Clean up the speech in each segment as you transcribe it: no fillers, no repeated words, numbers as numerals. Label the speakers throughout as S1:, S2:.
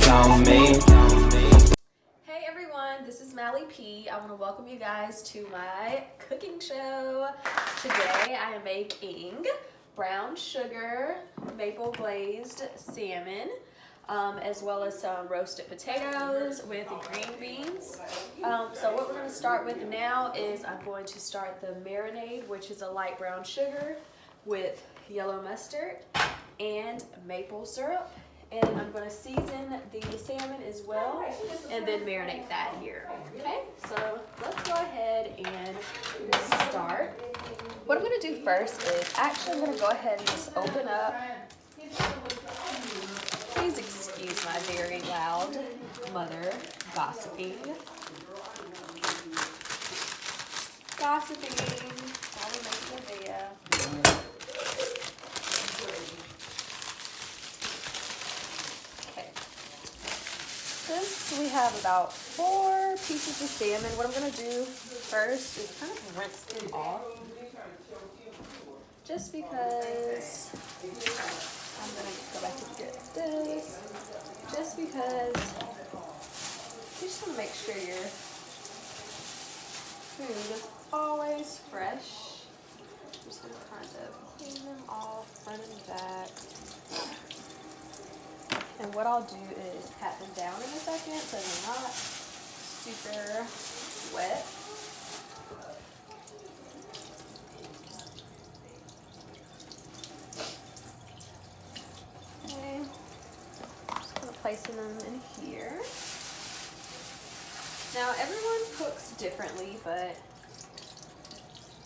S1: count me.
S2: Hey everyone, this is Malli P. I want to welcome you guys to my cooking show. Today I am making brown sugar maple glazed salmon, as well as some roasted potatoes with green beans. So what we're going to start with now is I'm going to start the marinade, which is a light brown sugar with yellow mustard and maple syrup. And I'm going to season the salmon as well and then marinate that here. Okay, so let's go ahead and start. What I'm going to do first is actually I'm going to go ahead and just open up. Please excuse my very loud mother gossiping. While we're making a video. Since we have about 4 pieces of salmon, what I'm going to do first is kind of rinse them off. Just because I'm going to go back and get this. Just because you just want to make sure your food is always fresh. I'm just going to kind of clean them off, front and back. And what I'll do is pat them down in a second so they're not super wet. Okay, just gonna place them in here. Now everyone cooks differently, but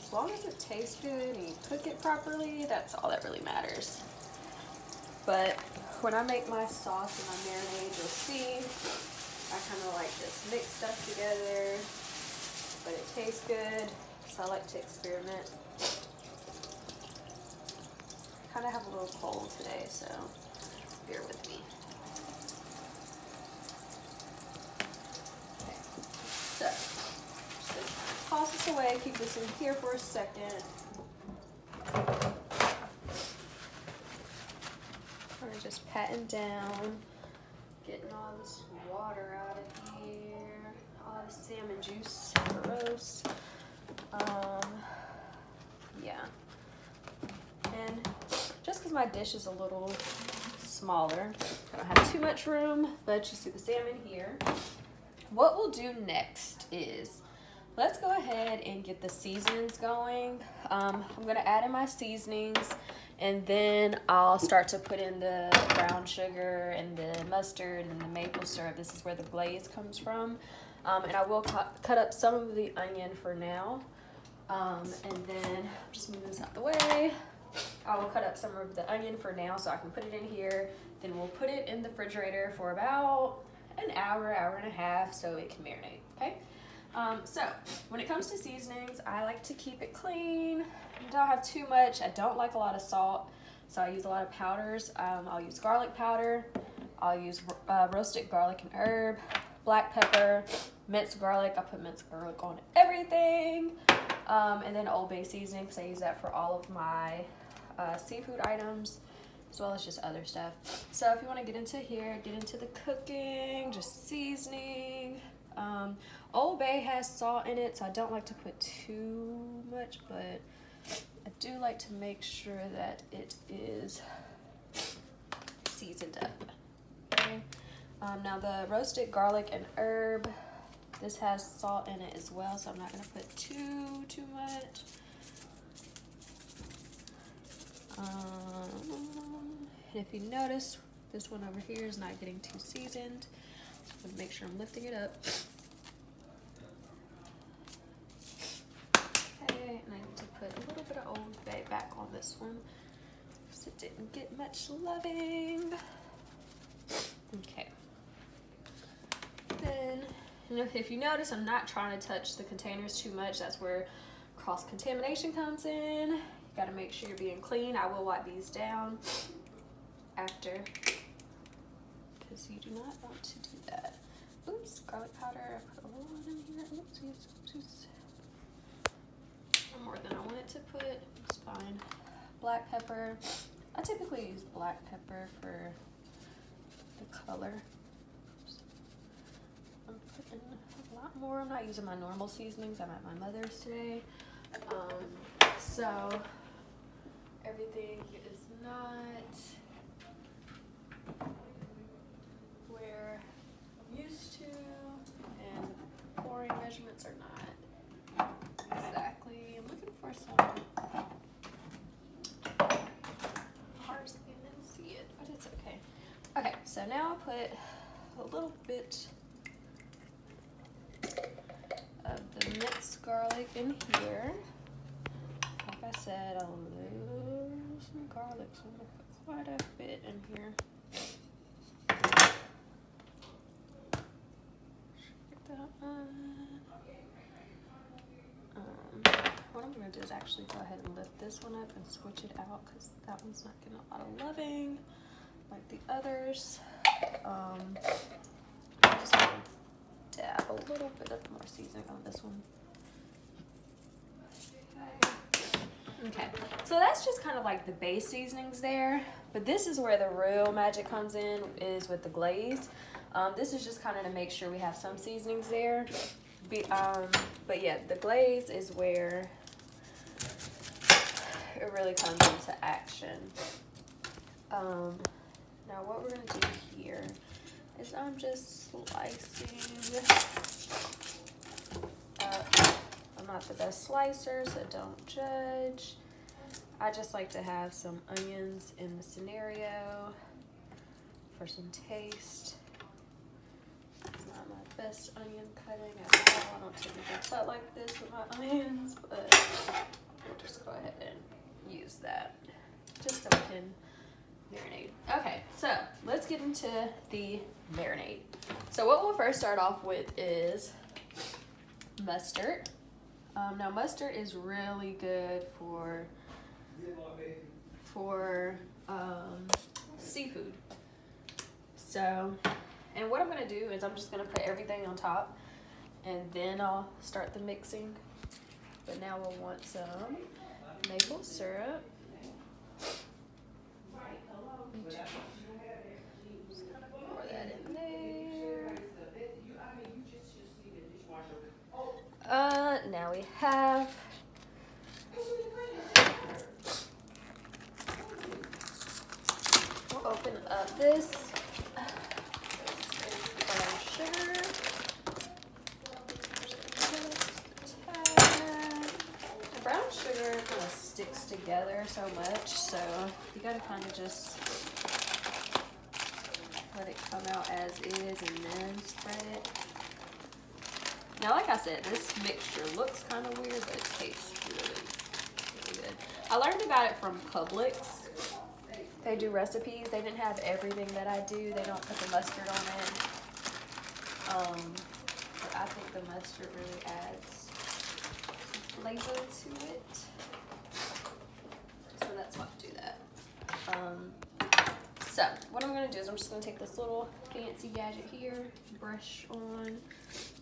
S2: as long as it tastes good and you cook it properly, that's all that really matters. But when I make my sauce and my marinade, you'll see I kind of like just mix stuff together, but it tastes good, so I like to experiment. Kind of have a little cold today, so bear with me. Okay, so just gonna toss this away, keep this in here for a second. We're just patting down, getting all this water out of here, all the salmon juice for roast. Yeah. And just because my dish is a little smaller, I don't have too much room, but you see the salmon here. What we'll do next is, let's go ahead and get the seasonings going. I'm gonna add in my seasonings, and then I'll start to put in the brown sugar and the mustard and the maple syrup. This is where the glaze comes from. And I will cut up some of the onion for now. And then just move this out the way. I will cut up some of the onion for now so I can put it in here. Then we'll put it in the refrigerator for about an hour, hour and a half so it can marinate, okay? So when it comes to seasonings, I like to keep it clean. I don't have too much. I don't like a lot of salt, so I use a lot of powders. I'll use garlic powder. I'll use roasted garlic and herb, black pepper, minced garlic. I put minced garlic on everything. And then Old Bay seasoning, because I use that for all of my seafood items, as well as just other stuff. So if you want to get into here, get into the cooking, just seasoning. Old Bay has salt in it, so I don't like to put too much, but I do like to make sure that it is seasoned up. Okay. Now the roasted garlic and herb, this has salt in it as well, so I'm not going to put too much. And if you notice, this one over here is not getting too seasoned. Just want to make sure I'm lifting it up. Okay, and I need to put a little bit of Old Bay back on this one because it didn't get much loving. Okay. Then, if you notice, I'm not trying to touch the containers too much. That's where cross-contamination comes in. You got to make sure you're being clean. I will wipe these down after, because you do not want to do that. Oops, garlic powder. I put a little in here. Oopsies. More than I wanted to put. It's fine. Black pepper. I typically use black pepper for the color. lot more. I'm not using my normal seasonings. I'm at my mother's today. So everything is not where I'm used to, and the pouring measurements are not exactly. I'm looking for some. Hardly didn't see it, but it's okay. Okay, so now I'll put a little bit of the minced garlic in here. Like I said, I'll lose some garlic, so I'm gonna put quite a bit in here. Shake that on. What I'm gonna do is actually go ahead and lift this one up and switch it out because that one's not getting a lot of loving like the others. Just gonna dab a little bit of more seasoning on this one. Okay, so that's just kind of like the base seasonings there, but this is where the real magic comes in, is with the glaze. This is just kind of to make sure we have some seasonings there. But yeah, the glaze is where it really comes into action. Now what we're gonna do here is I'm just slicing. I'm not the best slicer, so don't judge. I just like to have some onions in the scenario for some taste. It's not my best onion cutting at all. I don't typically cut like this with my onions, but we'll just go ahead and use that just so we can marinate. Okay, so let's get into the marinade. So what we'll first start off with is mustard. Now mustard is really good for seafood. So, and what I'm gonna do is I'm just gonna put everything on top and then I'll start the mixing. But now we'll want some maple syrup. Just kind of pour that in there. Now we have we'll open up this. This is brown sugar. The brown sugar kind of sticks together so much, so you gotta kind of just let it come out as is and then spread it. Now, like I said, this mixture looks kind of weird, but it tastes really, really good. I learned about it from Publix. They do recipes. They didn't have everything that I do. They don't put the mustard on it. But I think the mustard really adds flavor to it. So that's why I do that. So what I'm gonna do is I'm just gonna take this little fancy gadget here, brush on,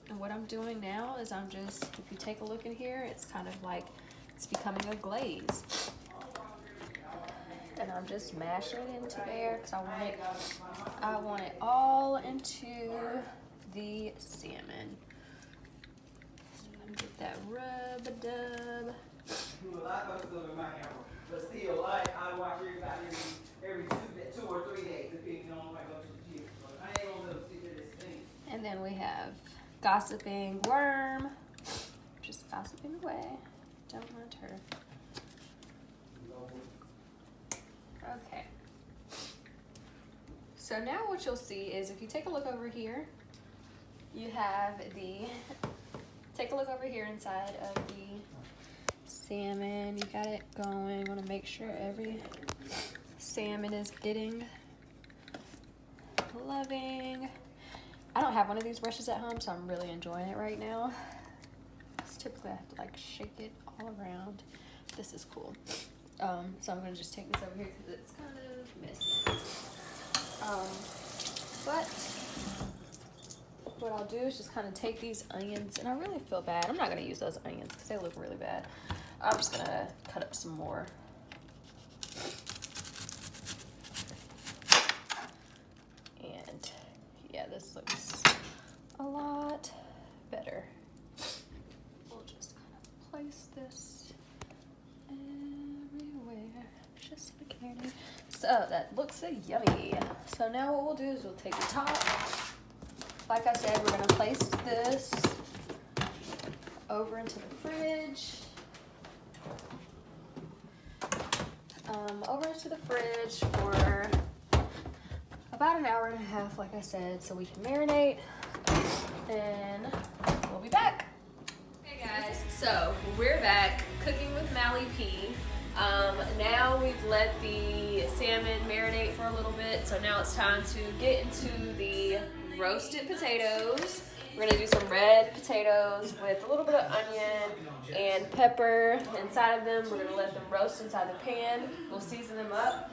S2: and what I'm doing now is I'm just, if you take a look in here, it's kind of like it's becoming a glaze. And I'm just mashing it into there because I want it all into the salmon. So I'm gonna get that rub-a-dub.
S1: But still, I watch everybody every 2 or 3 days, depending on if I go to the gym. But I ain't gonna let them see this thing.
S2: And then we have gossiping worm. Just gossiping away. Don't mind her. Okay. So now what you'll see is if you take a look over here, you have take a look over here inside of the salmon. You got it going. Want to make sure every salmon is getting loving. I don't have one of these brushes at home, so I'm really enjoying it right now. Because typically I have to like shake it all around. This is cool. So I'm gonna just take this over here because it's kind of messy. But what I'll do is just kind of take these onions, and I really feel bad. I'm not gonna use those onions because they look really bad. I'm just gonna cut up some more. And yeah, this looks a lot better. this everywhere. Just like marinade. So that looks so yummy. So now what we'll do is we'll take the top. Like I said, we're gonna place this over into the fridge. Over into the fridge for about an hour and a half, like I said, so we can marinate. And we'll be back. Hey guys, so we're back cooking with Malli P. Now we've let the salmon marinate for a little bit, so now it's time to get into the roasted potatoes. We're gonna do some red potatoes with a little bit of onion and pepper inside of them. We're gonna let them roast inside the pan. We'll season them up.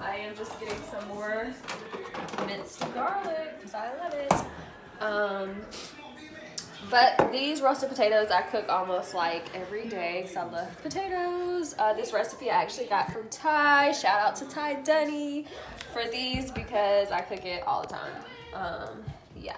S2: I am just getting some more minced garlic because I love it. But these roasted potatoes I cook almost like every day because I love potatoes. This recipe I actually got from Ty. Shout out to Ty Dunny for these because I cook it all the time. Yeah.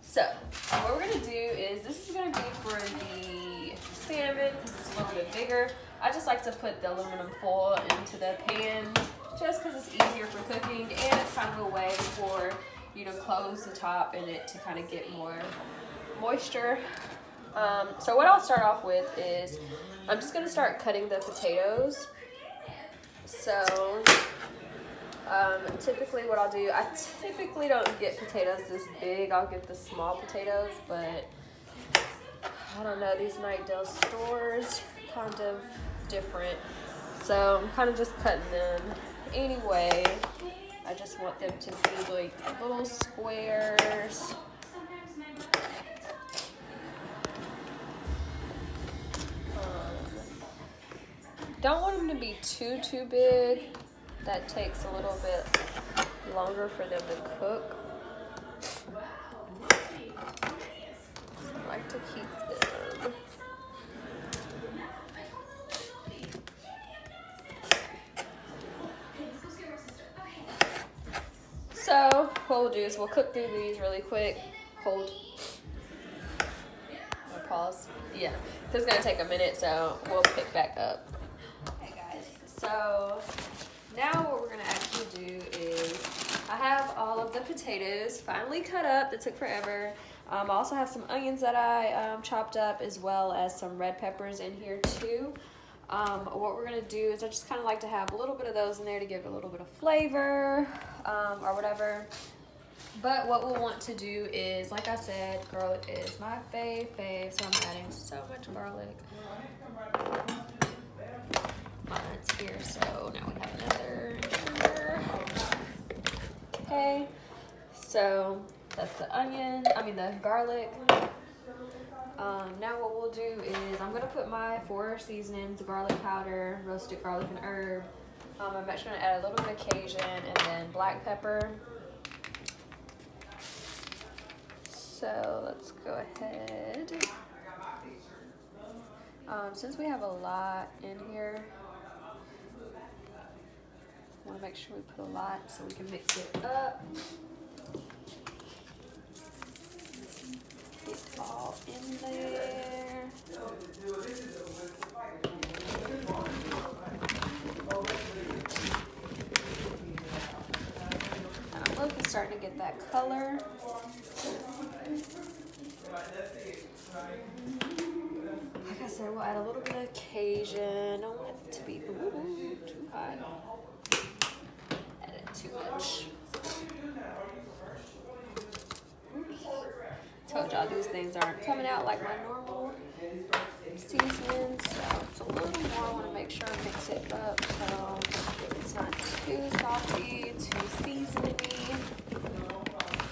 S2: So what we're gonna do is, this is gonna be for the salmon because it's a little bit bigger. I just like to put the aluminum foil into the pan just because it's easier for cooking and it's kind of a way for you to close the top and it to kind of get more moisture. So what I'll start off with is I'm just gonna start cutting the potatoes. So typically what I'll do, I typically don't get potatoes this big. I'll get the small potatoes, but I don't know, these Nightdale stores kind of different. So I'm kind of just cutting them anyway. I just want them to be like little squares. Don't want them to be too big. That takes a little bit longer for them to cook. I like to keep them. So what we'll do is we'll cook through these really quick. Hold. I'll pause. Yeah, this is gonna take a minute, so we'll pick back up. Hey guys, so now what we're gonna actually do is, I have all of the potatoes finally cut up. That took forever. I also have some onions that I chopped up, as well as some red peppers in here too. What we're gonna do is I just kind of like to have a little bit of those in there to give it a little bit of flavor or whatever. But what we'll want to do is, like I said, garlic is my fave, so I'm adding so much garlic. Mine's here, so now we have another here. Okay, so that's the the garlic. Now what we'll do is I'm gonna put my 4 seasonings: garlic powder, roasted garlic and herb. I'm actually gonna add a little bit of Cajun and then black pepper. So let's go ahead. Since we have a lot in here, I want to make sure we put a lot so we can mix it up. Get it all in there. Look, it's starting to get that color. Like I said, we'll add a little bit of Cajun. I don't want it to be too hot. Added too much. Oops. Told y'all these things aren't coming out like my normal seasonings, so it's a little more. I want to make sure I mix it up so it's not too salty, too seasoning.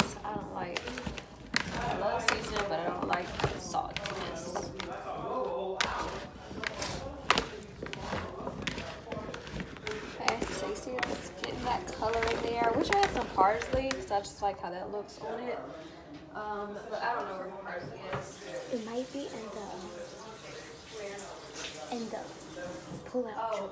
S2: So I love seasoning, but I don't like saltiness. Okay, so you see it's getting that color in there. I wish I had some parsley because I just like how that looks on it. But I don't know where parsley is.
S3: It might be in the pull out.
S2: Oh.